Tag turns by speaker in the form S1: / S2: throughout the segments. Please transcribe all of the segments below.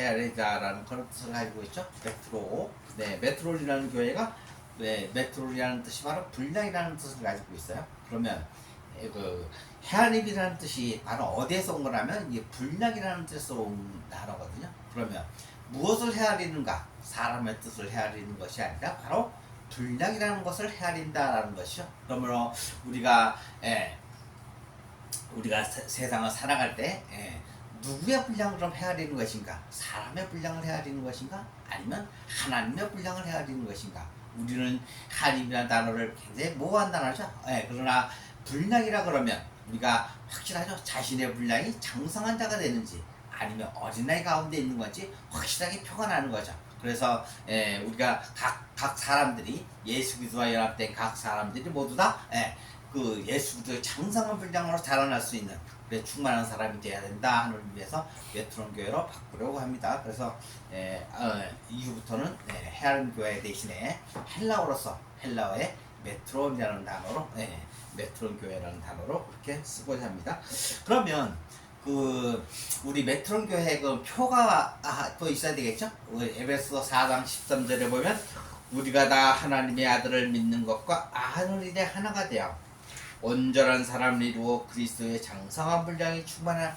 S1: 해야 되다라는 그런 뜻을 가지고 있죠. 메트로. 네, 메트로이라는 교회가 네, 메트로이라는 뜻이 바로 분량이라는 뜻을 가지고 있어요. 그러면 그 헤아림이라는 뜻이 바로 어디에서 온 거라면 이게 분량이라는 뜻에서 온 단어거든요. 그러면 무엇을 헤아리는가? 사람의 뜻을 헤아리는 것이 아니라 바로 분량이라는 것을 헤아린다라는 것이죠. 그러므로 우리가 세상을 살아갈 때 누구의 분량을 좀 헤아리는 것인가? 사람의 분량을 헤아리는 것인가? 아니면 하나님의 분량을 헤아리는 것인가? 우리는 하나님이라는 단어를 굉장히 모호한 단어죠. 그러나 분량이라 그러면 우리가 확실하죠. 자신의 분량이 장성한 자가 되는지 아니면 어린아이 가운데 있는 건지 확실하게 표가 나는 거죠. 그래서 우리가 각 사람들이 예수 그리스도와 연합된 각 사람들이 모두 다 그 예수 그리스도의 장성한 분량으로 자라날 수 있는 그래 충만한 사람이 돼야 된다 하는 의미에서 메트론 교회로 바꾸려고 합니다. 그래서 이후부터는 헤아림 교회 대신에 헬라어의 메트론이라는 단어로 메트론 교회라는 단어로 그렇게 쓰고자 합니다. 그러면 그 우리 메트론 교회 그 표가 또 있어야 되겠죠? 에베소 4장 13절에 보면 우리가 다 하나님의 아들을 믿는 것과 아는 일에 하나가 되어 온전한 사람을 이루어 그리스도의 장성한 분량이 충만한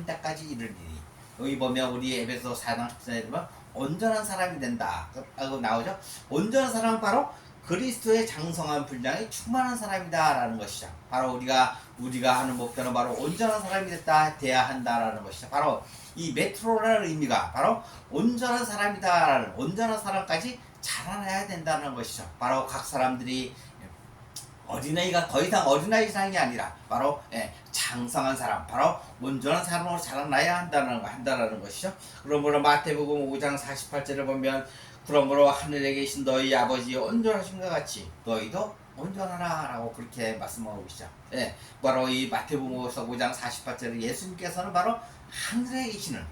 S1: 데까지 이르리니. 여기 보면 우리 에베소 4장 14절에 보면 온전한 사람이 된다 하고 나오죠. 온전한 사람은 바로 그리스도의 장성한 분량이 충만한 사람이다 라는 것이죠. 바로 우리가 하는 목표는 바로 온전한 사람이 돼야 한다라는 것이죠. 바로 이 메트로라는 의미가 바로 온전한 사람이다 라는 온전한 사람까지 자라나야 된다는 것이죠. 바로 각 사람들이 어린아이가 더 이상 어린아이 상이 아니라 바로 장성한 사람, 바로 온전한 사람으로 자라나야 한다는 것이죠. 그러므로 마태복음 5장 48절을 보면 그러므로 하늘에 계신 너희 아버지 온전하신 것 같이 너희도 온전하라 라고 그렇게 말씀하고 계시죠. 바로 이 마태복음 5장 48절에 예수님께서는 바로 하늘에 계시는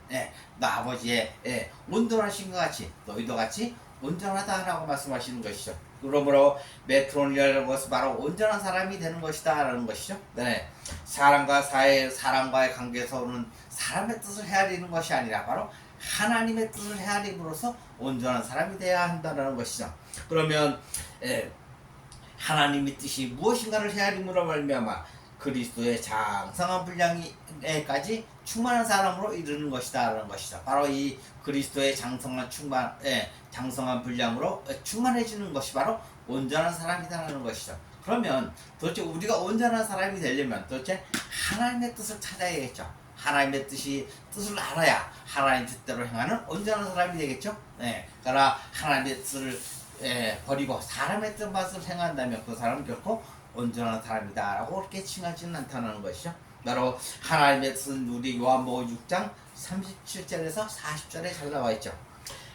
S1: 너 아버지의 온전하신 것 같이 너희도 같이 온전하다라고 말씀하시는 것이죠. 그러므로 메트론이라는 것은 바로 온전한 사람이 되는 것이다 라는 것이죠. 사람과의 관계에서는 사람의 뜻을 헤아리는 것이 아니라 바로 하나님의 뜻을 헤아림으로써 온전한 사람이 되어야 한다는 것이죠. 그러면 하나님의 뜻이 무엇인가를 헤아림으로 말미암아 그리스도의 장성한 분량에까지 충만한 사람으로 이르는 것이다 라는 것이죠. 바로 이 그리스도의 장성한 분량으로 충만해지는 것이 바로 온전한 사람이다라는 것이죠. 그러면 도대체 우리가 온전한 사람이 되려면 도대체 하나님의 뜻을 찾아야겠죠. 하나님의 뜻을 알아야 하나님 뜻대로 행하는 온전한 사람이 되겠죠. 그러나 하나님의 뜻을 버리고 사람의 뜻만 행한다면 그 사람은 결코 온전한 사람이다 라고 그렇게 칭하지는 않다는 것이죠. 바로 하나님의 뜻은 우리 요한복음 6장 37절에서 40절에 잘 나와 있죠.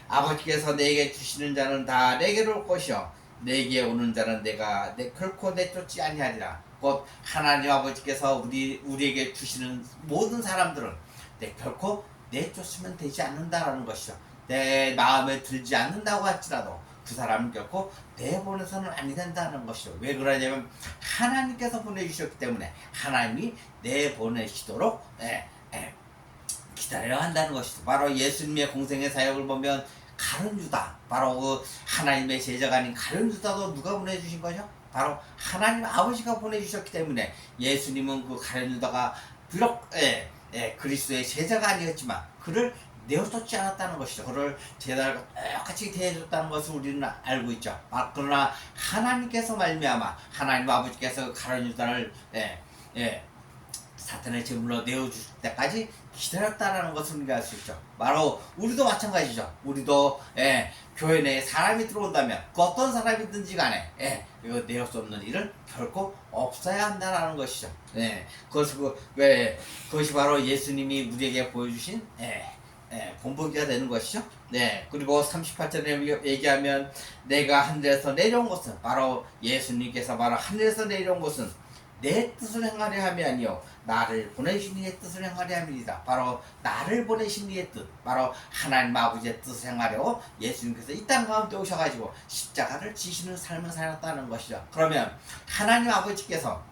S1: 아버지께서 내게 주시는 자는 다 내게로 올 것이요 내게 오는 자는 내가 결코 내쫓지 아니하리라. 곧 하나님 아버지께서 우리에게 주시는 모든 사람들은 결코 내쫓으면 되지 않는다라는 것이죠. 내 마음에 들지 않는다고 할지라도 그 사람은 결코 내보내서는 아니 된다는 것이죠. 왜 그러냐면 하나님께서 보내주셨기 때문에 하나님이 내보내시도록 기다려야 한다는 것이죠. 바로 예수님의 공생의 사역을 보면 가룟 유다, 바로 그 하나님의 제자가 아닌 가룟 유다도 누가 보내주신 거죠? 바로 하나님 아버지가 보내주셨기 때문에 예수님은 그 가룟 유다가 비록 그리스도의 제자가 아니었지만 그를 내어쫓지 않았다는 것이죠. 그를 제자들과 똑같이 대해줬다는 것을 우리는 알고 있죠. 그러나 하나님께서 말미암아 하나님 아버지께서 가룟 유다를 사탄의 제물로 내어줄 때까지 기다렸다라는 것을 우리가 알 수 있죠. 바로 우리도 마찬가지죠. 우리도 교회 내에 사람이 들어온다면 그 어떤 사람이든지 간에 이거 내을 수 없는 일은 결코 없어야 한다라는 것이죠. 그것이 바로 예수님이 우리에게 보여주신 본보기가 되는 것이죠. 그리고 38절에 얘기하면 내가 하늘에서 내려온 것은 바로 예수님께서 바로 하늘에서 내려온 것은 내 뜻을 행하려 함이 아니요 나를 보내신 이의 뜻을 행하려 함이니라. 바로 나를 보내신 이의 뜻, 바로 하나님 아버지의 뜻을 행하려 예수님께서 이 땅 가운데 오셔가지고 십자가를 지시는 삶을 살았다는 것이죠. 그러면 하나님 아버지께서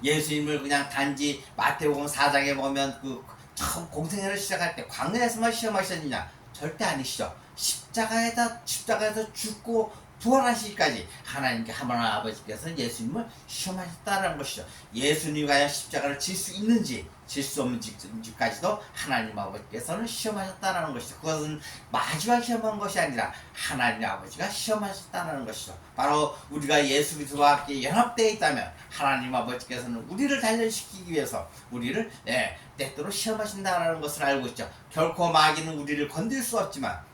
S1: 예수님을 그냥 단지 마태복음 4장에 보면 그 처음 공생애를 시작할 때 광야에서만 시험하셨느냐? 절대 아니시죠. 십자가에서 죽고 부활하시기까지 하나님께 하나님 아버지께서는 예수님을 시험하셨다는 것이죠. 예수님이 과연 십자가를 질 수 있는지 질 수 없는지까지도 하나님 아버지께서는 시험하셨다는 것이죠. 그것은 마지막 시험한 것이 아니라 하나님 아버지가 시험하셨다는 것이죠. 바로 우리가 예수 그리스도와 함께 연합되어 있다면 하나님 아버지께서는 우리를 단련시키기 위해서 우리를 때때로 시험하신다는 것을 알고 있죠. 결코 마귀는 우리를 건들 수 없지만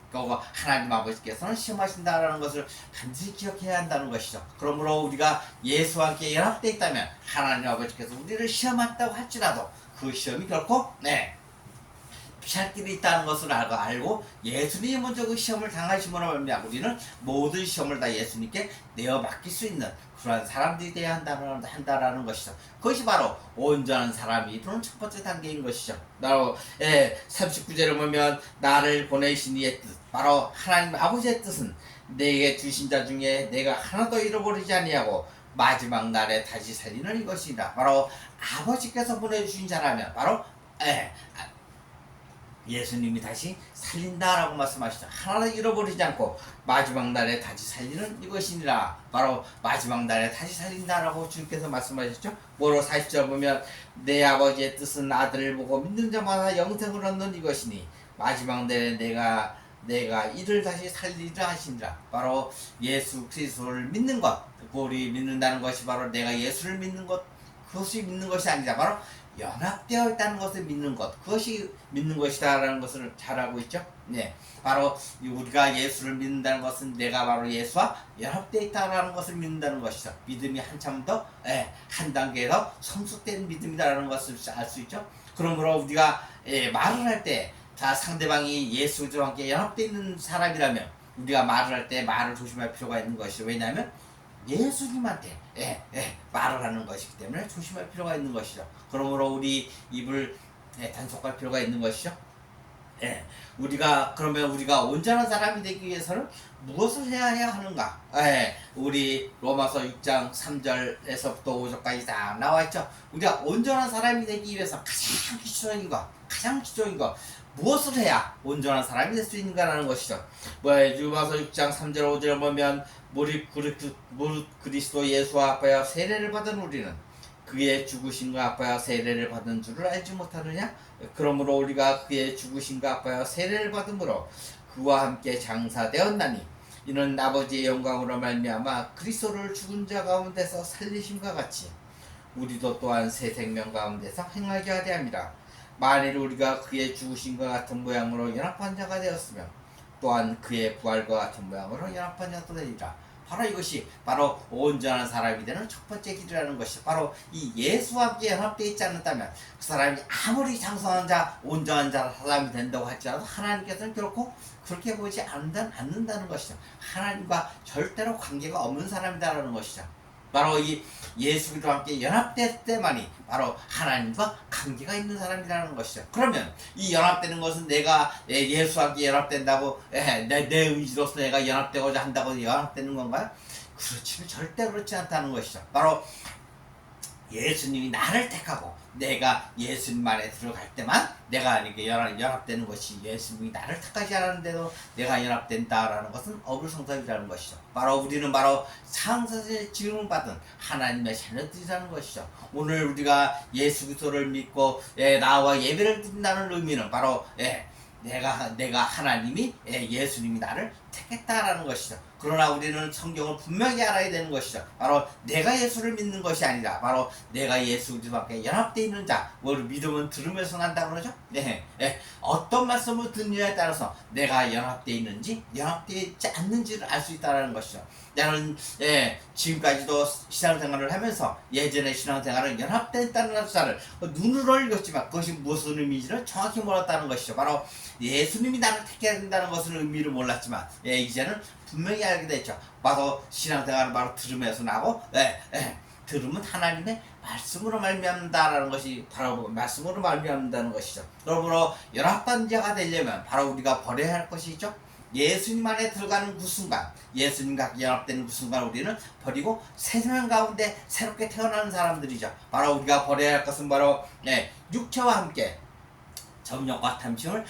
S1: 하나님 아버지께서는 시험하신다는 것을 반드시 기억해야 한다는 것이죠. 그러므로 우리가 예수와 함께 연합되어 있다면 하나님 아버지께서 우리를 시험한다고 할지라도 그 시험이 결코 피할 길이 있다는 것을 알고 예수님이 먼저 그 시험을 당하심으로 말미암아 우리는 모든 시험을 다 예수님께 내어 맡길 수 있는 그러한 사람들이 되어야 한다라는 것이죠. 그것이 바로 온전한 사람이 이루는 첫 번째 단계인 것이죠. 바로 39절을 보면 나를 보내신 이의 뜻, 바로 하나님 아버지의 뜻은 내게 주신 자 중에 내가 하나도 잃어버리지 아니하고 마지막 날에 다시 살리는 이것이다. 바로 아버지께서 보내주신 자라면 바로 예수님이 다시 살린다라고 말씀하시죠. 하나도 잃어버리지 않고 마지막 날에 다시 살리는 이것이니라. 바로 마지막 날에 다시 살린다라고 주님께서 말씀하셨죠. 뭐로 40절 보면 내 아버지의 뜻은 아들을 보고 믿는 자마다 영생을 얻는 이것이니 마지막 날에 내가 이를 다시 살리라 하시니라. 바로 예수 그리스도를 믿는 것, 우리 믿는다는 것이 바로 내가 예수를 믿는 것, 그것이 믿는 것이 아니라 바로 연합되어 있다는 것을 믿는 것, 그것이 믿는 것이다라는 것을 잘 알고 있죠. 바로 우리가 예수를 믿는다는 것은 내가 바로 예수와 연합되어 있다라는 것을 믿는다는 것이죠. 믿음이 한참 더 한 단계 더 성숙된 믿음이다라는 것을 알 수 있죠. 그러므로 우리가 말을 할 때 상대방이 예수와 함께 연합되어 있는 사람이라면 우리가 말을 할 때 말을 조심할 필요가 있는 것이죠. 왜냐하면 예수님한테 말을 하는 것이기 때문에 조심할 필요가 있는 것이죠. 그러므로 우리 입을 단속할 필요가 있는 것이죠. 그러면 우리가 온전한 사람이 되기 위해서는 무엇을 해야 하는가? 우리 로마서 6장 3절에서부터 5절까지 다 나와 있죠. 우리가 온전한 사람이 되기 위해서 가장 기초적인 거 무엇을 해야 온전한 사람이 될 수 있는가라는 것이죠. 로마서 6장 3절 5절 보면 무릇 그리스도 예수와 아파야 세례를 받은 우리는 그의 죽으심과 아파야 세례를 받은 줄을 알지 못하느냐? 그러므로 우리가 그의 죽으심과 아파야 세례를 받음으로 그와 함께 장사되었나니 이는 아버지의 영광으로 말미암아 그리스도를 죽은 자 가운데서 살리심과 같이 우리도 또한 새 생명 가운데서 행하게 하려 함이라. 만일 우리가 그의 죽으심과 같은 모양으로 연합한 자가 되었으면 또한 그의 부활과 같은 모양으로 연합한 자도 되리라. 바로 이것이 바로 온전한 사람이 되는 첫 번째 길이라는 것이 바로 이 예수와 함께 연합되어 있지 않는다면 그 사람이 아무리 장성한 자, 온전한 사람이 된다고 할지라도 하나님께서는 결코 그렇게 보지 않는다는 것이죠. 하나님과 절대로 관계가 없는 사람이다라는 것이죠. 바로 이 예수 그리스도와 함께 연합될 때만이 바로 하나님과 관계가 있는 사람이라는 것이죠. 그러면 이 연합되는 것은 내가 예수와 함께 연합된다고 내 의지로서 내가 연합되고자 한다고 연합되는 건가요? 그렇지는 절대 그렇지 않다는 것이죠. 바로 예수님이 나를 택하고 내가 예수님 안에 들어갈 때만 내가 이렇게 연합되는 것이 예수님이 나를 택하지 않았는데도 내가 연합된다라는 것은 어불성설이라는 것이죠. 바로 우리는 바로 창세기에 지음받은 하나님의 자녀들이라는 것이죠. 오늘 우리가 예수 그리스도를 믿고 나와 예배를 드린다는 의미는 바로 내가 하나님이 예수님이 나를 택했다라는 것이죠. 그러나 우리는 성경을 분명히 알아야 되는 것이죠. 바로 내가 예수를 믿는 것이 아니라 바로 내가 예수 그리스도와 함께 연합되어 있는 자. 믿음은 들으면서 난다고 그러죠. 어떤 말씀을 듣느냐에 따라서 내가 연합되어 있는지 연합되어 있지 않는지를 알 수 있다는 것이죠. 나는 지금까지도 신앙생활을 하면서 예전에 신앙생활은 연합됐다는 사를 눈으로 읽었지만 그것이 무슨 의미인지를 정확히 몰랐다는 것이죠. 바로 예수님이 나를 택해야 된다는 것은 의미를 몰랐지만 이제는 분명히 알게 됐죠. 바로 신앙생활을 바로 들으면서 나고 들으면 하나님의 말씀으로 말미암는다라는 것이 바로 말씀으로 말미암는다는 것이죠. 그러므로 연합된 자가 되려면 바로 우리가 버려야 할 것이 있죠. 예수님 안에 들어가는 그 순간, 예수님과 연합되는 그 순간 우리는 버리고 새 생명 가운데 새롭게 태어나는 사람들이죠. 바로 우리가 버려야 할 것은 바로 육체와 함께 정욕과 탐심을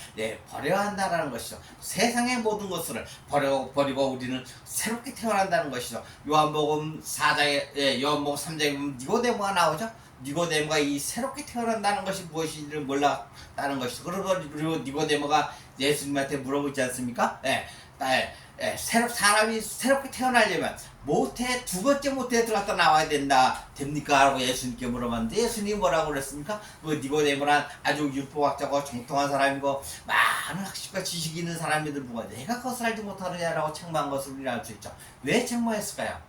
S1: 버려야 한다는 것이죠. 세상의 모든 것을 버리고 우리는 새롭게 태어난다는 것이죠. 요한복음 4장에 요한복음 3장에 보면 니고데모가 나오죠. 니고데모가 이 새롭게 태어난다는 것이 무엇인지를 몰랐다는 것이죠. 그리고 니고데모가 예수님한테 물어보지 않습니까? 사람이 새롭게 태어나려면 모태 두 번째 모태에 들어갔다 나와야 됩니까? 라고 예수님께 물어봤는데 예수님이 뭐라고 그랬습니까? 니고데모란 아주 율법학자고 정통한 사람이고 많은 학식과 지식이 있는 사람이들 보고 내가 그것을 알지 못하느냐라고 책망한 것을 우리는 알 수 있죠. 왜 책망했을까요?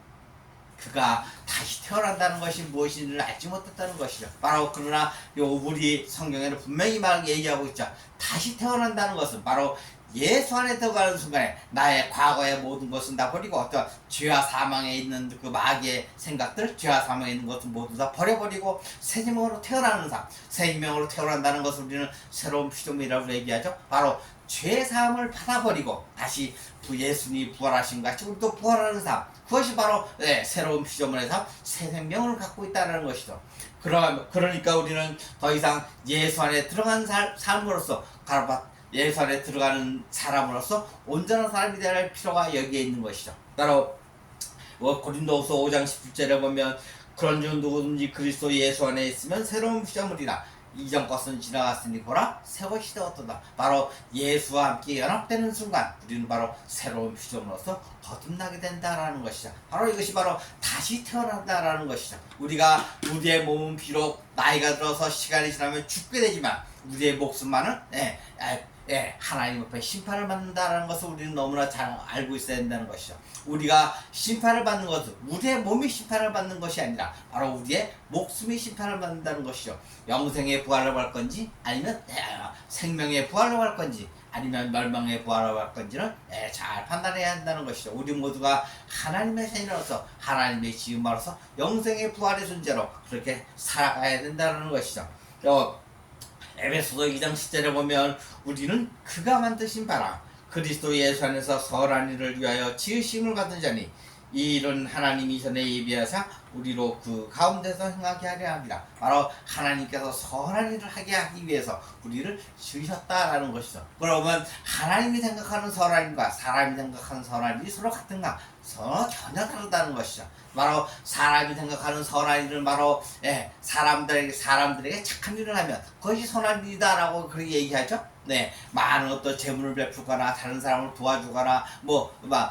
S1: 그가 다시 태어난다는 것이 무엇인지를 알지 못했다는 것이죠. 바로 그러나 우리 성경에는 분명히 얘기하고 있죠. 다시 태어난다는 것은 바로 예수 안에 들어가는 순간에 나의 과거의 모든 것은 다 버리고 어떤 죄와 사망에 있는 그 마귀의 생각들, 죄와 사망에 있는 것은 모두 다 버려버리고 새 생명으로 태어나는 삶, 새 생명으로 태어난다는 것을 우리는 새로운 피조물이라고 얘기하죠. 바로 죄 사함을 받아버리고 다시 예수님이 부활하신 같이 우리도 부활하는 삶, 그것이 바로 새로운 피조물의 삶, 새 생명을 갖고 있다는 것이죠. 그러니까 우리는 더 이상 예수 안에 들어간 삶으로서 예수 안에 들어가는 사람으로서 온전한 사람이 될 필요가 여기에 있는 것이죠. 따로 고린도후서 5장 17절에 보면 그런즉 누구든지 그리스도 예수 안에 있으면 새로운 피조물이라 이전 것은 지나갔으니 보라 새 것이 되었도다. 바로 예수와 함께 연합되는 순간 우리는 바로 새로운 피조물로서 거듭나게 된다라는 것이죠. 바로 이것이 바로 다시 태어난다라는 것이죠. 우리의 몸은 비록 나이가 들어서 시간이 지나면 죽게 되지만 우리의 목숨만은 하나님 앞에 심판을 받는다는 것을 우리는 너무나 잘 알고 있어야 된다는 것이죠. 우리가 심판을 받는 것은 우리의 몸이 심판을 받는 것이 아니라 바로 우리의 목숨이 심판을 받는다는 것이죠. 영생의 부활로 갈 건지 아니면 생명의 부활로 갈 건지 아니면 멸망의 부활로 갈 건지는 잘 판단해야 한다는 것이죠. 우리 모두가 하나님의 자녀로서 하나님의 지음바로서 영생의 부활의 존재로 그렇게 살아가야 된다는 것이죠. 에베소서 2장 10절에 보면 우리는 그가 만드신 바라 그리스도 예수 안에서 선한 일을 위하여 지으심을 받은 자니 이 일은 하나님이 전에 예비하사 우리로 그 가운데서 행하게 하려 합니다. 바로 하나님께서 선한 일을 하게 하기 위해서 우리를 지으셨다라는 것이죠. 그러면 하나님이 생각하는 선한 일과 사람이 생각하는 선한 일이 서로 같은가? 전혀 다르다는 것이죠. 바로 사람이 생각하는 선한 일은 바로 사람들에게 착한 일을 하면 그것이 선한 일이다라고 그렇게 얘기하죠. 많은 어떤 재물을 베풀거나 다른 사람을 도와주거나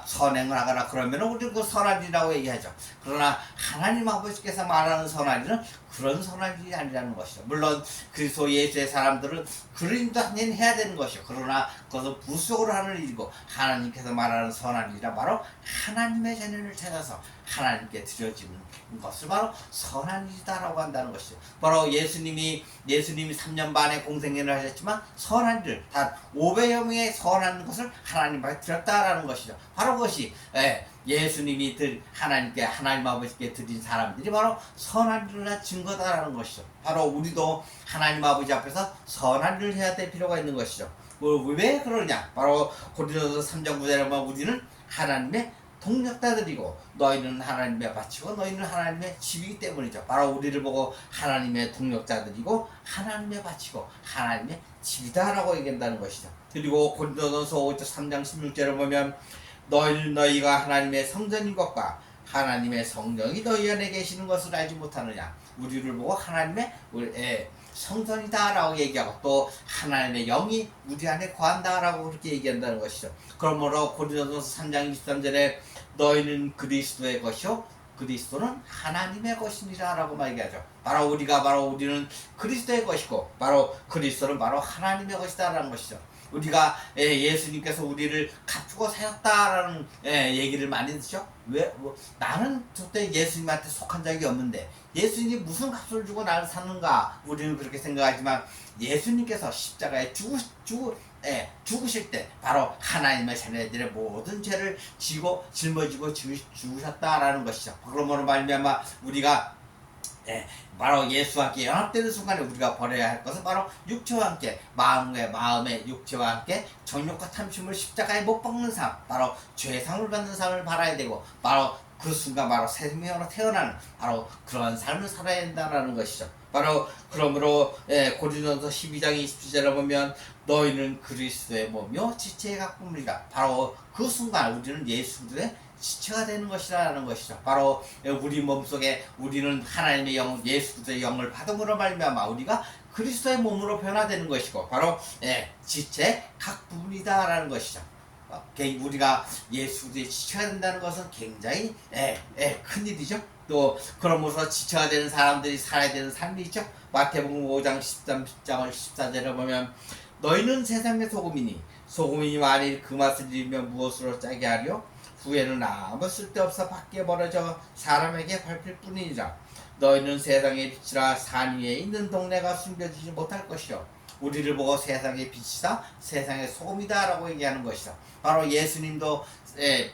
S1: 선행을 하거나 그러면 우리는 그 선한 일이라고 얘기하죠. 그러나 하나님 아버지께서 말하는 선한 일은 그런 선한 일이 아니라는 것이죠. 물론 그리스도 예수의 사람들은 그런 일도 한일 해야 되는 것이죠. 그러나 그것은 부수적으로 하는 일이고 하나님께서 말하는 선한 일이란 바로 하나님의 자녀를 찾아서 하나님께 드려지는 것을 바로 선한 일이다라고 한다는 것이죠. 바로 예수님이 3년 반의 공생애를 하셨지만 선한 일, 단 500여 명의 선한 것을 하나님 앞에 드렸다라는 것이죠. 바로 그것이 예수님이 하나님 아버지께 드린 사람들이 바로 선한 일을 한 증거다라는 것이죠. 바로 우리도 하나님 아버지 앞에서 선한 일을 해야 될 필요가 있는 것이죠. 왜 그러냐? 바로 고린도서 3장 9절에 보면 우리는 하나님의 동력자들이고 너희는 하나님의 바치고 너희는 하나님의 집이기 때문이죠. 바로 우리를 보고 하나님의 동력자들이고 하나님의 바치고 하나님의 집이다라고 얘기한다는 것이죠. 그리고 고린도서 3장 16절에 보면 너희가 하나님의 성전인 것과 하나님의 성령이 너희 안에 계시는 것을 알지 못하느냐. 우리를 보고 하나님의 성전이다라고 얘기하고 또 하나님의 영이 우리 안에 거한다라고 그렇게 얘기한다는 것이죠. 그러므로 고린도서 3장 23절에 너희는 그리스도의 것이요 그리스도는 하나님의 것이니라 라고 얘기하죠. 바로 우리는 그리스도의 것이고 바로 그리스도는 바로 하나님의 것이다라는 것이죠. 우리가 예수님께서 우리를 값주고 사셨다라는 얘기를 많이 듣죠. 나는 절대 예수님한테 속한 적이 없는데 예수님이 무슨 값을 주고 나를 샀는가 우리는 그렇게 생각하지만 예수님께서 십자가에 죽으실 때 바로 하나님의 자녀들의 모든 죄를 짊어지고 죽으셨다라는 것이죠. 그러므로 말미암아 우리가 바로 예수와 함께 연합되는 순간에 우리가 버려야 할 것은 바로 육체와 함께 마음의 육체와 함께 정욕과 탐심을 십자가에 못 박는 삶, 바로 죄상을 받는 삶을 바라야 되고 바로 그 순간 바로 새 생명으로 태어나는 바로 그러한 삶을 살아야 된다는 것이죠. 바로 그러므로 고린도서 12장 27절에 보면 너희는 그리스도의 몸이요 지체의 각품이라. 바로 그 순간 우리는 예수 그리스도의 지체가 되는 것이라는 것이죠. 바로 우리 몸속에 우리는 하나님의 영, 예수 그리스도의 영을 받음으로 말미암아 우리가 그리스도의 몸으로 변화되는 것이고 바로 지체 각 부분이다라는 것이죠. 우리가 예수 그리스도의 지체가 된다는 것은 굉장히 큰 일이죠. 또 그러면서 지체가 되는 사람들이 살아야 되는 삶이 있죠. 마태복음 5장 13장을 14절에 보면 너희는 세상의 소금이니 소금이 만일 그 맛을 잃으면 무엇으로 짜게 하려 후에는 아무 쓸데없어 밖에 벌어져 사람에게 밟힐 뿐이니라. 너희는 세상의 빛이라 산 위에 있는 동네가 숨겨지지 못할 것이요 우리를 보고 세상의 빛이다 세상의 소금이다 라고 얘기하는 것이다. 바로 예수님도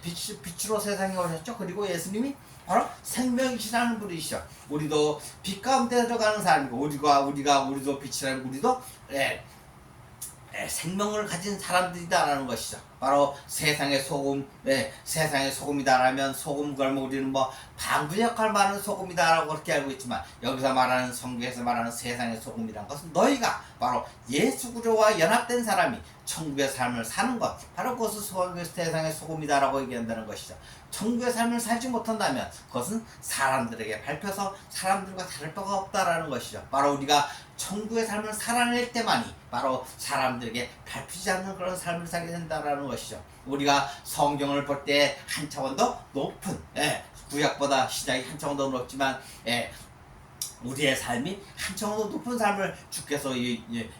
S1: 빛으로 세상에 오셨죠. 그리고 예수님이 바로 생명이시라는 분이시죠. 우리도 빛 가운데 들어가는 사람이고 우리도 빛이라는 우리도 생명을 가진 사람들이다라는 것이죠. 바로 세상의 소금, 세상의 소금이다라면 소금 걸면 우리는 뭐 방부 역할 많은 소금이다라고 그렇게 알고 있지만 여기서 말하는 성경에서 말하는 세상의 소금이라는 것은 너희가 바로 예수 그리스도와 연합된 사람이 천국의 삶을 사는 것, 바로 그것을 세상의 소금이다라고 얘기한다는 것이죠. 천국의 삶을 살지 못한다면 그것은 사람들에게 밟혀서 사람들과 다를 바가 없다라는 것이죠. 바로 우리가 천국의 삶을 살아낼 때만이 바로 사람들에게 밟히지 않는 그런 삶을 살게 된다라는 것이죠. 우리가 성경을 볼 때 한 차원 더 높은 구약보다 신약이 한 차원 더 높지만 우리의 삶이 한 차원 더 높은 삶을 주께서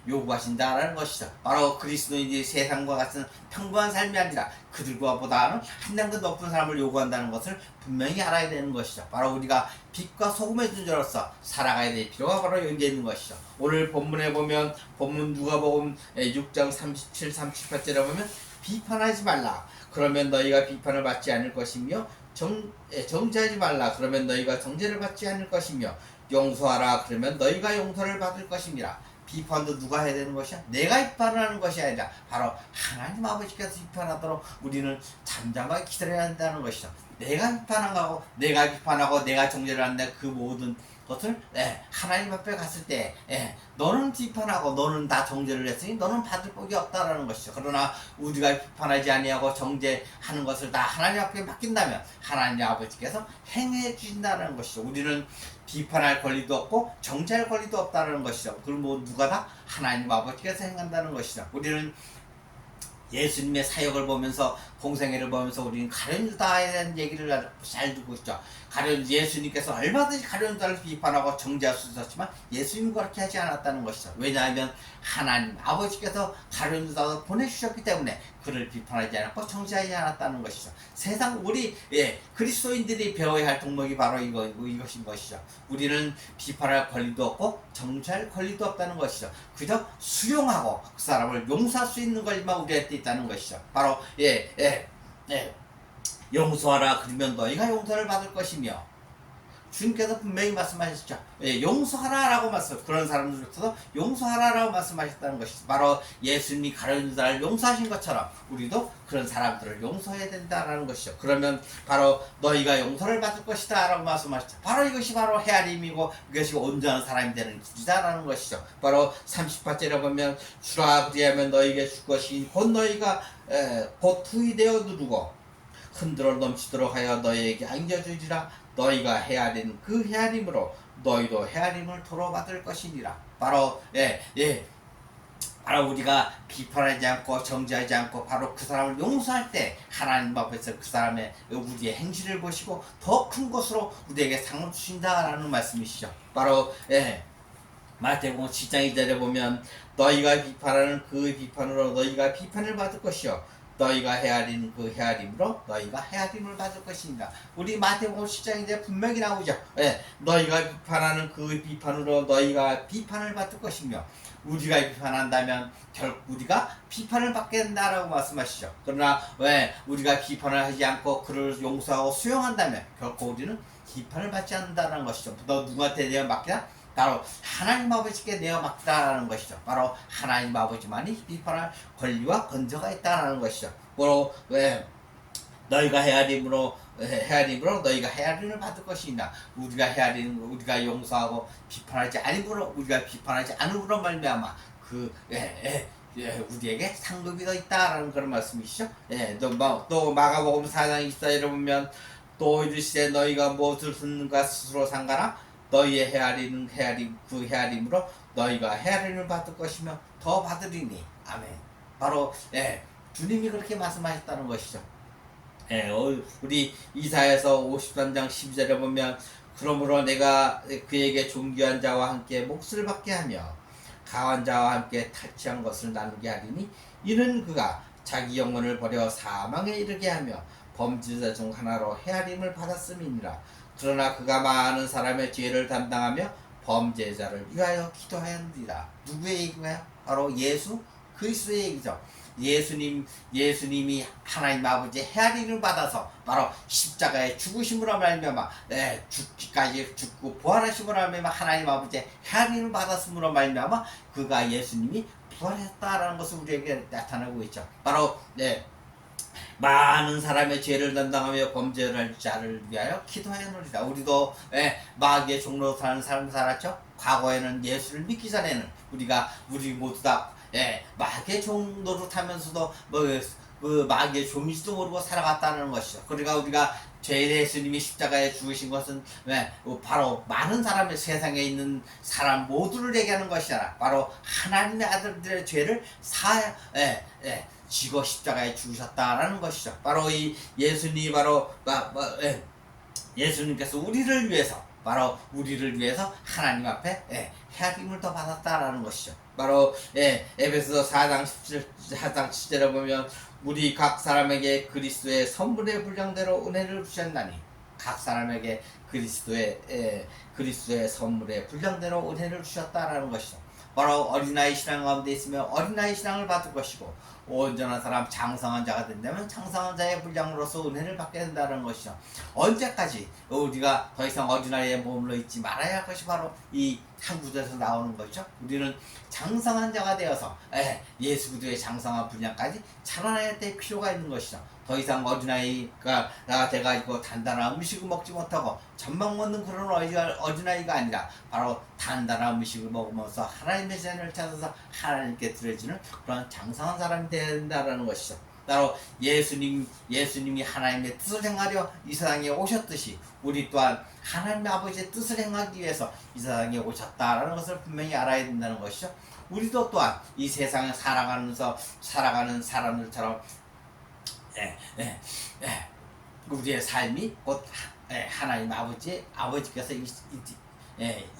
S1: 요구하신다라는 것이죠. 바로 그리스도인이 세상과 같은 평범한 삶이 아니라 그들과 보다는 한 단계 높은 삶을 요구한다는 것을 분명히 알아야 되는 것이죠. 바로 우리가 빛과 소금의 존재로서 살아가야 될 필요가 바로 여기에 있는 것이죠. 오늘 본문에 보면 본문 누가복음 6장 37, 38절에 보면 비판하지 말라. 그러면 너희가 비판을 받지 않을 것이며 정죄하지 말라. 그러면 너희가 정죄를 받지 않을 것이며 용서하라. 그러면 너희가 용서를 받을 것입니다. 비판도 누가 해야 되는 것이야? 내가 비판하는 것이 아니라 바로 하나님 아버지께서 비판하도록 우리는 잠잠하게 기다려야 한다는 것이죠. 내가 비판하고 내가 정죄를 한다. 그 모든 것을 하나님 앞에 갔을 때 너는 비판하고 너는 다 정죄를 했으니 너는 받을 복이 없다라는 것이죠. 그러나 우리가 비판하지 아니하고 정죄하는 것을 다 하나님 앞에 맡긴다면 하나님 아버지께서 행해 주신다는 것이죠. 우리는 비판할 권리도 없고 정죄할 권리도 없다는 것이죠. 그럼 뭐 누가 다 하나님 아버지께서 행한다는 것이죠. 우리는 예수님의 사역을 보면서 공생애를 보면서 우리는 가룟 유다에 대한 얘기를 잘 듣고 있죠. 예수님께서 얼마든지 가룟 유다를 비판하고 정죄할 수 있었지만 예수님은 그렇게 하지 않았다는 것이죠. 왜냐하면 하나님 아버지께서 가룟 유다를 보내주셨기 때문에 그를 비판하지 않았고 정죄하지 않았다는 것이죠. 세상 우리 그리스도인들이 배워야 할 덕목이 바로 이것인 것이죠. 우리는 비판할 권리도 없고 정죄할 권리도 없다는 것이죠. 그저 수용하고 그 사람을 용서할 수 있는 것만 우리한테 있다는 것이죠. 바로 용서하라. 그러면 너희가 용서를 받을 것이며 주님께서 분명히 말씀하셨죠. 용서하라라고 그런 사람들부터 용서하라라고 말씀하셨다는 것이죠. 바로 예수님이 가룟 유다를 용서하신 것처럼 우리도 그런 사람들을 용서해야 된다라는 것이죠. 그러면 바로 너희가 용서를 받을 것이다라고 말씀하셨죠. 바로 이것이 바로 헤아림이고 이것이 온전한 사람이 되는 길이다라는 것이죠. 바로 38절에 보면 주라 그리하면 너희에게 줄 것이 곧 너희가 곧 후이되어 누르고 흔들어 넘치도록 하여 너희에게 안겨주리라. 너희가 헤아린 그 헤아림으로 너희도 헤아림을 도로 받을 것이니라. 바로 바로 우리가 비판하지 않고 정죄하지 않고 바로 그 사람을 용서할 때 하나님 앞에서 그 사람의 우리의 행실을 보시고 더 큰 것으로 우리에게 상을 주신다라는 말씀이시죠. 바로 마태복음 7장 2절에 보면 너희가 비판하는 그 비판으로 너희가 비판을 받을 것이요 너희가 헤아린 그 헤아림으로 너희가 헤아림을 받을 것입니다. 우리 마태복음 10장인데 분명히 나오죠. 너희가 비판하는 그 비판으로 너희가 비판을 받을 것이며 우리가 비판한다면 결국 우리가 비판을 받게 된다라고 말씀하시죠. 그러나 우리가 비판을 하지 않고 그를 용서하고 수용한다면 결코 우리는 비판을 받지 않는다는 것이죠. 너 누구한테 내어 맡기나? 바로 하나님 아버지께 내어 맡기라는 것이죠. 바로 하나님 아버지만이 비판할 권리와 권세가 있다는 것이죠. 바로 너희가 헤아림으로 너희가 헤아림을 받을 것이니라. 우리가 헤아리는 거, 우리가 용서하고 비판하지 아니므로, 우리가 비판하지 않음으로 말미암아 우리에게 상급이 더 있다라는 그런 말씀이시죠. 또 마가복음 4장 24절에 보면 또 이르시되 너희가 무엇을 듣는가 스스로 상가라. 너희의 그 헤아림으로 너희가 헤아림을 받을 것이며 더 받으리니. 아멘. 바로 주님이 그렇게 말씀하셨다는 것이죠. 우리 이사야서 53장 12절에 보면 그러므로 내가 그에게 존귀한 자와 함께 몫을 받게 하며 강한 자와 함께 탈취한 것을 나누게 하리니 이는 그가 자기 영혼을 버려 사망에 이르게 하며 범죄자 중 하나로 헤아림을 받았음이니라. 그러나 그가 많은 사람의 죄를 담당하며 범죄자를 위하여 기도하였느니라. 누구의 얘기가요? 바로 예수 그리스도의 얘기죠. 예수님이 하나님 아버지의 헤아림을 받아서 바로 십자가의 죽으심으로 말미암아 죽기까지 죽고 부활하심으로 말미암아 하나님 아버지의 헤아림을 받았음으로 말미암아 그가 예수님이 부활했다라는 것을 우리에게 나타나고 있죠. 바로 많은 사람의 죄를 담당하며 범죄를 자를 위하여 기도하였느니라. 우리도 마귀의 종로로 사는 삶을 살았죠. 과거에는 예수를 믿기 전에는 우리 모두 다 마귀의 종 노릇하면서도 그 마귀의 종인지도 모르고 살아갔다는 것이죠. 그러니까 우리가 예수님이 십자가에 죽으신 것은 바로 많은 사람의 세상에 있는 사람 모두를 얘기하는 것이잖아. 바로 하나님의 아들들의 죄를 지고 십자가에 죽으셨다라는 것이죠. 바로 이 예수님이 예수님께서 우리를 위해서 하나님 앞에 헤아림을 더 받았다라는 것이죠. 바로 에베소서 4장 7절에 보면 우리 각 사람에게 그리스도의 선물의 분량대로 은혜를 주셨나니, 각 사람에게 그리스도의 선물의 분량대로 은혜를 주셨다라는 것이죠. 바로 어린아이 신앙 가운데 있으면 어린아이 신앙을 받을 것이고, 온전한 사람 장성한 자가 된다면 장성한 자의 분량으로서 은혜를 받게 된다는 것이죠. 언제까지 우리가 더 이상 어린아이에 머물러 있지 말아야 할 것이 바로 이 한 구절에서 나오는 것이죠. 우리는 장성한 자가 되어서 예수 그리스도의 장성한 분량까지 자라나야 될 필요가 있는 것이죠. 더 이상 어린아이가 돼가지고 단단한 음식을 먹지 못하고 젖만 먹는 그런 어린아이가 아니라 바로 단단한 음식을 먹으면서 하나님의 재능을 찾아서 하나님께 드려지는 그런 장성한 사람이 되어야 된다는 것이죠. 바로 예수님이 하나님의 뜻을 행하려 이 세상에 오셨듯이 우리 또한 하나님의 아버지의 뜻을 행하기 위해서 이 세상에 오셨다라는 것을 분명히 알아야 된다는 것이죠. 우리도 또한 이 세상에 살아가는 사람들처럼 우리의 삶이 곧 하나님 아버지께서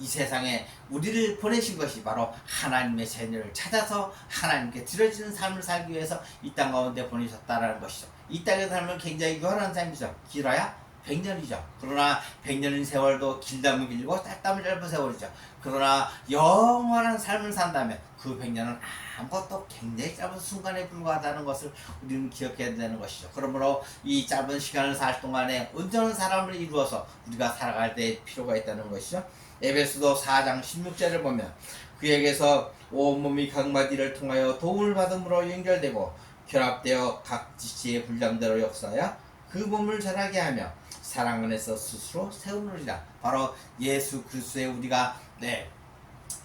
S1: 이 세상에 우리를 보내신 것이 바로 하나님의 자녀를 찾아서 하나님께 드려지는 삶을 살기 위해서 이 땅 가운데 보내셨다라는 것이죠. 이 땅의 삶은 굉장히 유한한 삶이죠. 길어야 100년이죠. 그러나 100년인 세월도 길다면 길고 짧다면 짧은 세월이죠. 그러나 영원한 삶을 산다면 그 100년은 아무것도 굉장히 짧은 순간에 불과하다는 것을 우리는 기억해야 되는 것이죠. 그러므로 이 짧은 시간을 살 동안에 온전한 사람을 이루어서 우리가 살아갈 때 필요가 있다는 것이죠. 에베소서 4장 16절을 보면 그에게서 온몸이 각 마디를 통하여 도움을 받음으로 연결되고 결합되어 각 지체의 분량대로 역사하여 그 몸을 자라게 하며 사랑 안에서 스스로 세우느니라. 바로 예수 그리스도의 우리가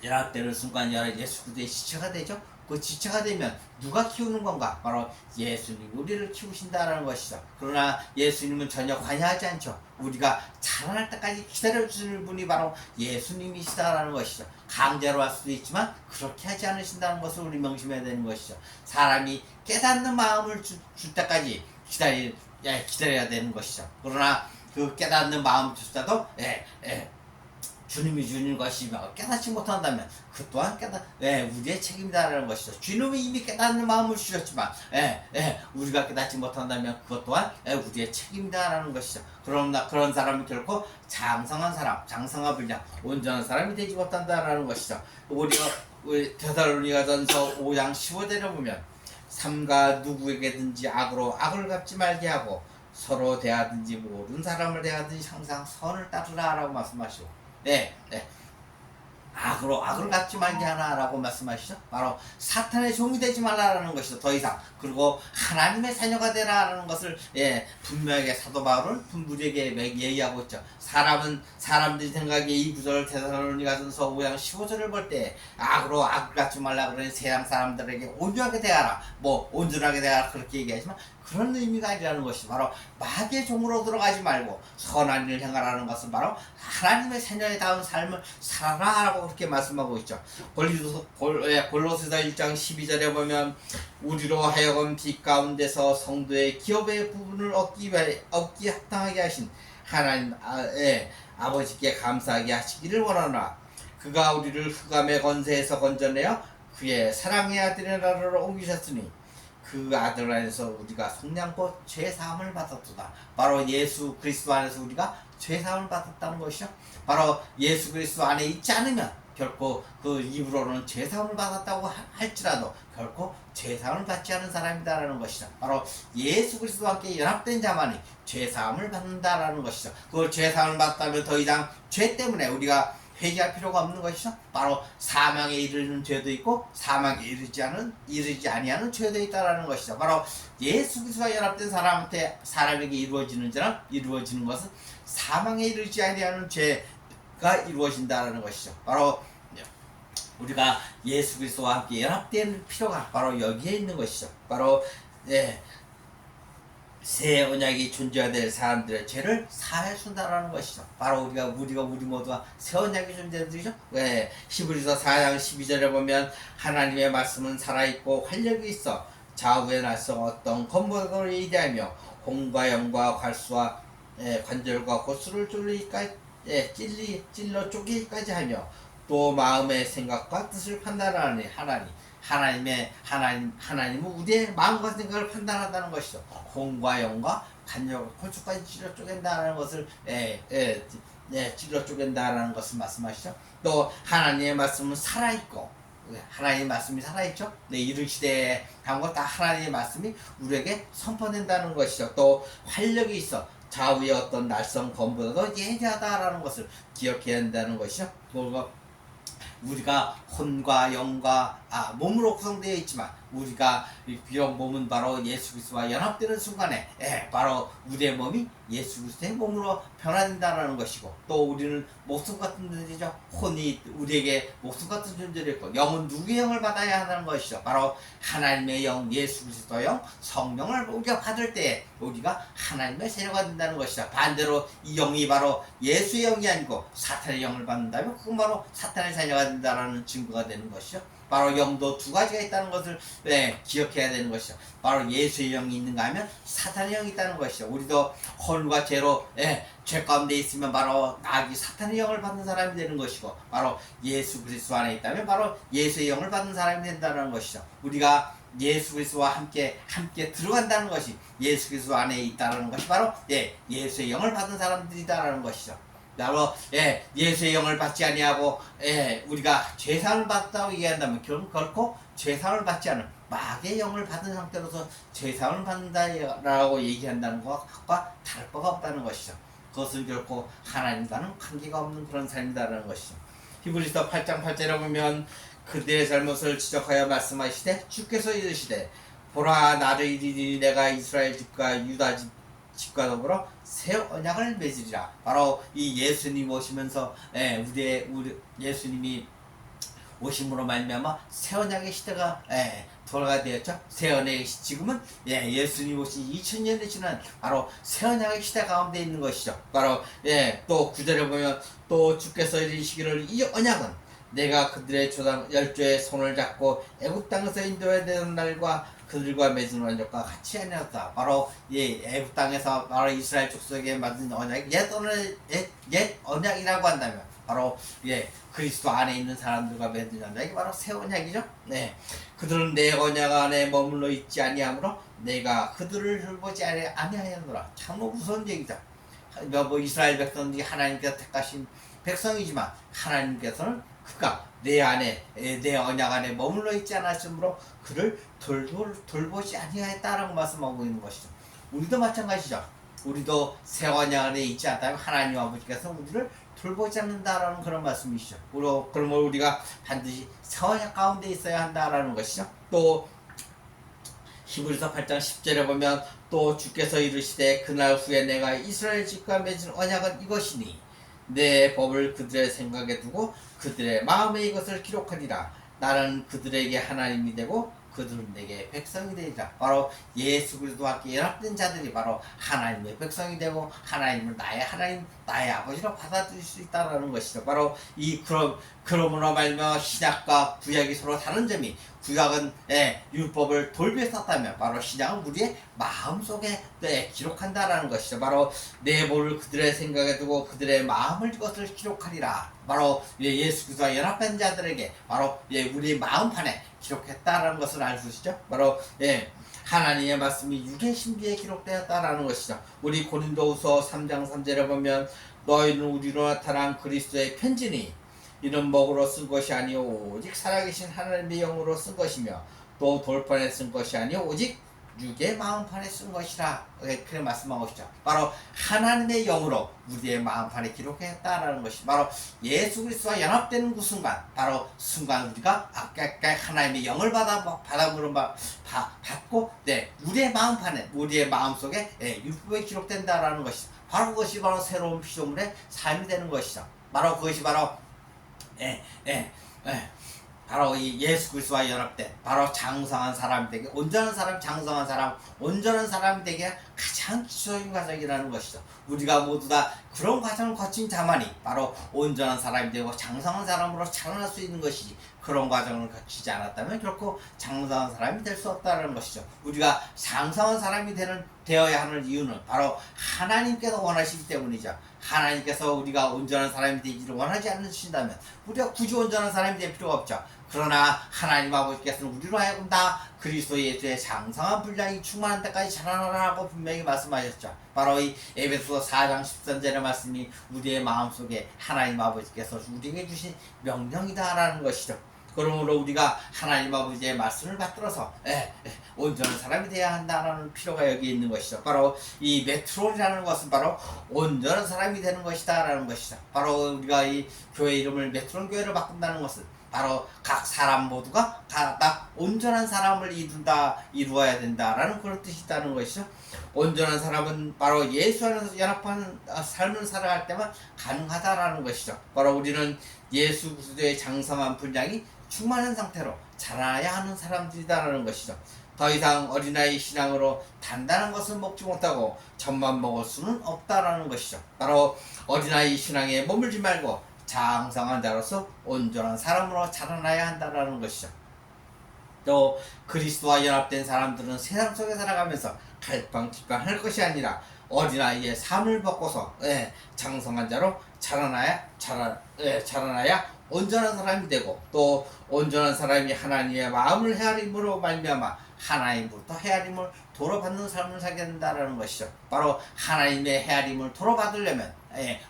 S1: 연합되는 순간 예수 그리스도의 지체가 되죠. 그 지체가 되면 누가 키우는 건가? 바로 예수님이 우리를 키우신다라는 것이죠. 그러나 예수님은 전혀 관여하지 않죠. 우리가 자라날 때까지 기다려주시는 분이 바로 예수님이시다라는 것이죠. 강제로 할 수도 있지만 그렇게 하지 않으신다는 것을 우리 명심해야 되는 것이죠. 사람이 깨닫는 마음을 줄 때까지 기다려야 되는 것이죠. 그러나 그 깨닫는 마음을 줄자도 주님이 주는 것이며 깨닫지 못한다면 그 또한 우리의 책임이다라는 것이죠. 주님이 이미 깨닫는 마음을 주셨지만 우리가 깨닫지 못한다면 그것 또한 우리의 책임이다라는 것이죠. 그런 사람은 결코 장성한 분량, 온전한 사람이 되지 못한다라는 것이죠. 우리 데살로니가전서 5장 15절에 보면 삼가 누구에게든지 악으로 악을 갚지 말게 하고 서로 대하든지 모든 사람을 대하든지 항상 선을 따르라 라고 말씀하시고 악을 갖지 말게 하나라고 말씀하시죠. 바로 사탄의 종이 되지 말라라는 것이죠. 더 이상. 그리고 하나님의 자녀가 되라는 것을 분명하게 사도 바울은 우리에게 얘기하고 있죠. 사람들이 생각에 이 구절을 데살로니가전서 5장 15절을 볼 때 악을 갖지 말라 그러니 세상 사람들에게 온유하게 대하라, 온전하게 대하라 그렇게 얘기하지만 그런 의미가 아니라는 것이 바로 마귀의 종으로 들어가지 말고 선한 일을 행하라는 것은 바로 하나님의 자녀다운 삶을 살아라라고 그렇게 말씀하고 있죠. 골로새서 1장 12절에 보면 우리로 하여금 빛 가운데서 성도의 기업의 부분을 얻기 합당하게 하신 하나님 아버지께 감사하게 하시기를 원하노라. 그가 우리를 흑암의 권세에서 건져내어 그의 사랑의 아들의 나라로 옮기셨으니 그 아들 안에서 우리가 속량고 죄사함을 받았도다. 바로 예수 그리스도 안에서 우리가 죄사함을 받았다는 것이죠. 바로 예수 그리스도 안에 있지 않으면 결코 그 입으로는 죄사함을 받았다고 할지라도 결코 죄사함을 받지 않은 사람이다라는 것이죠. 바로 예수 그리스도와 함께 연합된 자만이 죄사함을 받는다라는 것이죠. 그 죄사함을 받다면 더 이상 죄 때문에 우리가 회개할 필요가 없는 것이죠. 바로 사망에 이르는 죄도 있고 사망에 이르지 아니하는 죄도 있다라는 것이죠. 바로 예수 그리스도와 연합된 사람에게 이루어지는 것은 사망에 이르지 아니하는 죄가 이루어진다라는 것이죠. 바로 우리가 예수 그리스도와 함께 연합된 필요가 바로 여기에 있는 것이죠. 바로 새 언약이 존재될 사람들의 죄를 사해 준다라는 것이죠. 바로 우리 모두가 새 언약이 존재되죠. 히브리서 4장 12절에 보면 하나님의 말씀은 살아있고 활력이 있어 좌우의 날성 어떤 검보다도 위대하며 혼과 영과 갈수와 관절과 고수를 찔러 쪼개기까지 하며 또 마음의 생각과 뜻을 판단하니 하나님은 우리의 마음과 생각을 판단한다는 것이죠. 혼과 영과 간역과 골수까지 찔러 쪼갠다는 것을 찔러 쪼갠다는 것을 말씀하시죠. 또 하나님의 말씀은 살아있고 하나님의 말씀이 살아있죠. 이른 시대에 한 것 다 하나님의 말씀이 우리에게 선포된다는 것이죠. 또 활력이 있어 좌우의 어떤 날선 검보다도 예리하다라는 것을 기억해야 한다는 것이죠. 우리가 혼과 영과 몸으로 구성되어 있지만 우리가 비록 몸은 바로 예수 그리스도와 연합되는 순간에 바로 우리의 몸이 예수 그리스도의 몸으로 변화된다는 것이고 또 우리는 목숨 같은 존재죠. 혼이 우리에게 목숨 같은 존재를 있고 영은 누구의 영을 받아야 하는 것이죠. 바로 하나님의 영, 예수 그리스도의 영, 성령을 우리가 받을 때 우리가 하나님의 자녀가 된다는 것이죠. 반대로 이 영이 바로 예수의 영이 아니고 사탄의 영을 받는다면 그건 바로 사탄의 자녀가 된다는 증거가 되는 것이죠. 바로 영도 두 가지가 있다는 것을 기억해야 되는 것이죠. 바로 예수의 영이 있는가 하면 사탄의 영이 있다는 것이죠. 우리도 혼과 죄로 죄 가운데 있으면 바로 나기 사탄의 영을 받는 사람이 되는 것이고 바로 예수 그리스도 안에 있다면 바로 예수의 영을 받는 사람이 된다는 것이죠. 우리가 예수 그리스도와 함께 들어간다는 것이 예수 그리스도 안에 있다는 것이 바로 예수의 영을 받는 사람들이다라는 것이죠. 바로 예수의 영을 받지 아니하고 우리가 죄사함을 받았다고 얘기한다면 결코 죄사함을 받지 않은 마귀의 영을 받은 상태로서 죄사함을 받는다라고 얘기한다는 것과 다를 바가 없다는 것이죠. 그것은 결코 하나님과는 관계가 없는 그런 삶이다라는 것이죠. 히브리서 8장 8절에 보면 그들의 잘못을 지적하여 말씀하시되 주께서 이르시되 보라 나를 이르니 내가 이스라엘 집과 유다 집과 더불어 새 언약을 맺으리라. 바로 이 예수님 오시면서 우리 예수님이 오심으로 말미암아 새 언약의 시대가 돌아가 되었죠. 새 언약의 지금은 예수님 오신 2000년이 지난 바로 새 언약의 시대 가운데 있는 것이죠. 바로 또 9절에 보면 또 주께서 이르시기를 이 언약은 내가 그들의 조상 열조의 손을 잡고 애굽 땅에서 인도해야 되는 날과 그들과 맺은 언약과 같이 아니었다. 바로 애굽 땅에서 바로 이스라엘 족속에게 맺은 언약 옛 언약이라고 한다면 바로 그리스도 안에 있는 사람들과 맺은 언약이 바로 새 언약이죠. 그들은 내 언약 안에 머물러 있지 아니하므로 내가 그들을 돌보지 아니하였노라. 참 무서운 얘기다. 이스라엘 백성들이 하나님께서 택하신 백성이지만 하나님께서는 그가 내 언약 안에 머물러 있지 않았으므로 그를 돌보지 아니하였다라고 말씀하고 있는 것이죠. 우리도 마찬가지죠. 우리도 새 언약 안에 있지 않다면 하나님 아버지께서 우리를 돌보지 않는다라는 그런 말씀이시죠. 그러면 우리가 반드시 선약 가운데 있어야 한다라는 것이죠. 또 히브리서 8장 10절에 보면 또 주께서 이르시되 그날 후에 내가 이스라엘 집과 맺은 언약은 이것이니 내 법을 그들의 생각에 두고 그들의 마음에 이것을 기록하리라. 나는 그들에게 하나님이 되고 그들은 내게 백성이 되리라. 바로 예수 그리스도와 함께 연합된 자들이 바로 하나님의 백성이 되고 하나님을 나의 하나님, 나의 아버지로 받아들일 수 있다는 것이죠. 바로 그러므로 말미암아 신약과 구약이 서로 다른 점이, 구약은 율법을 돌비에 썼다면 바로 신약은 우리의 마음속에 기록한다라는 것이죠. 바로 내 법을 그들의 생각에 두고 그들의 마음을 이것을 기록하리라. 바로 예수 그리스도와 연합한 자들에게 바로 우리 마음판에 기록했다라는 것을 알 수 있죠. 바로 하나님의 말씀이 육의 신비에 기록되었다라는 것이죠. 우리 고린도후서 3장 3절에 보면 너희는 우리로 나타난 그리스도의 편지니 이는 먹으로 쓴 것이 아니오 오직 살아계신 하나님의 영으로 쓴 것이며 또 돌판에 쓴 것이 아니오 오직 육의 마음판에 쓴 것이라. 그렇게 말씀하고 있죠. 바로 하나님의 영으로 우리의 마음판에 기록했다라는 것이 바로 예수 그리스도와 연합되는 그 순간, 바로 순간 우리가 아까 하나님의 영을 받고 우리의 마음판에, 우리의 마음속에 율법에 기록된다라는 것이죠. 바로 그것이 바로 새로운 피조물의 삶이 되는 것이죠. 바로 그것이 바로 바로 이 예수 그리스도와 연합된 바로 장성한 사람이 되게, 온전한 사람, 장성한 사람, 온전한 사람이 되게 가장 기초적인 과정이라는 것이죠. 우리가 모두 다 그런 과정을 거친 자만이 바로 온전한 사람이 되고 장성한 사람으로 자라날 수 있는 것이지, 그런 과정을 거치지 않았다면 결코 장성한 사람이 될 수 없다는 것이죠. 우리가 장성한 사람이 되어야 하는 이유는 바로 하나님께서 원하시기 때문이죠. 하나님께서 우리가 온전한 사람이 되기를 원하지 않으신다면 우리가 굳이 온전한 사람이 될 필요가 없죠. 그러나 하나님 아버지께서는 우리로 하여금 다 그리스도 예수의 장성한 분량이 충만한 때까지 자라나라고 분명히 말씀하셨죠. 바로 이 에베소서 4장 13절의 말씀이 우리의 마음속에 하나님 아버지께서 우리에게 주신 명령이다라는 것이죠. 그러므로 우리가 하나님 아버지의 말씀을 받들어서 온전한 사람이 되어야 한다는 필요가 여기 있는 것이죠. 바로 이 메트론이라는 것은 바로 온전한 사람이 되는 것이다 라는 것이죠. 바로 우리가 이 교회 이름을 메트론 교회로 바꾼다는 것은 바로 각 사람 모두가 다 온전한 사람을 이루어야 된다라는 그런 뜻이 있다는 것이죠. 온전한 사람은 바로 예수 안에서 연합한 삶을 살아갈 때만 가능하다라는 것이죠. 바로 우리는 예수 그리스도의 장성한 분량이 충만한 상태로 자라야 하는 사람들이다라는 것이죠. 더 이상 어린아이 신앙으로 단단한 것을 먹지 못하고 젖만 먹을 수는 없다라는 것이죠. 바로 어린아이 신앙에 머물지 말고 장성한 자로서 온전한 사람으로 자라나야 한다라는 것이죠. 또 그리스도와 연합된 사람들은 세상 속에 살아가면서 갈팡질팡할 것이 아니라 어린아이의 삶을 벗고서 장성한 자로 자라나야 온전한 사람이 되고, 또 온전한 사람이 하나님의 마음을 헤아림으로 말미암아 하나님으로부터 헤아림을 도로받는 삶을 살게 된다는 것이죠. 바로 하나님의 헤아림을 도로받으려면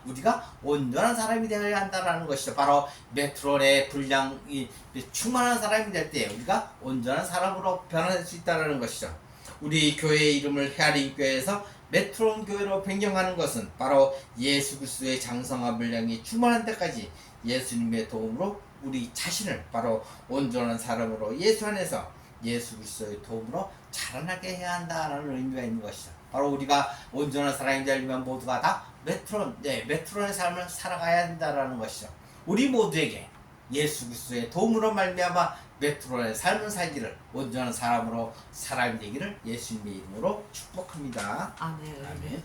S1: 우리가 온전한 사람이 되어야 한다는 것이죠. 바로 메트론의 분량이 충만한 사람이 될 때 우리가 온전한 사람으로 변화될 수 있다는 것이죠. 우리 교회의 이름을 헤아림 교회에서 메트론 교회로 변경하는 것은 바로 예수 그리스도의 장성한 분량이 충만한 때까지 예수님의 도움으로 우리 자신을 바로 온전한 사람으로 예수 안에서 예수 그리스도의 도움으로 자라나게 해야 한다는 의미가 있는 것이죠. 바로 우리가 온전한 사람이 되려면 모두가 다 메트론의 삶을 살아가야 한다는 것이죠. 우리 모두에게 예수 그리스도의 도움으로 말미암아 메트론의 삶을 살기를, 온전한 사람이 되기를 예수님의 이름으로 축복합니다.
S2: 아멘.
S1: 아멘.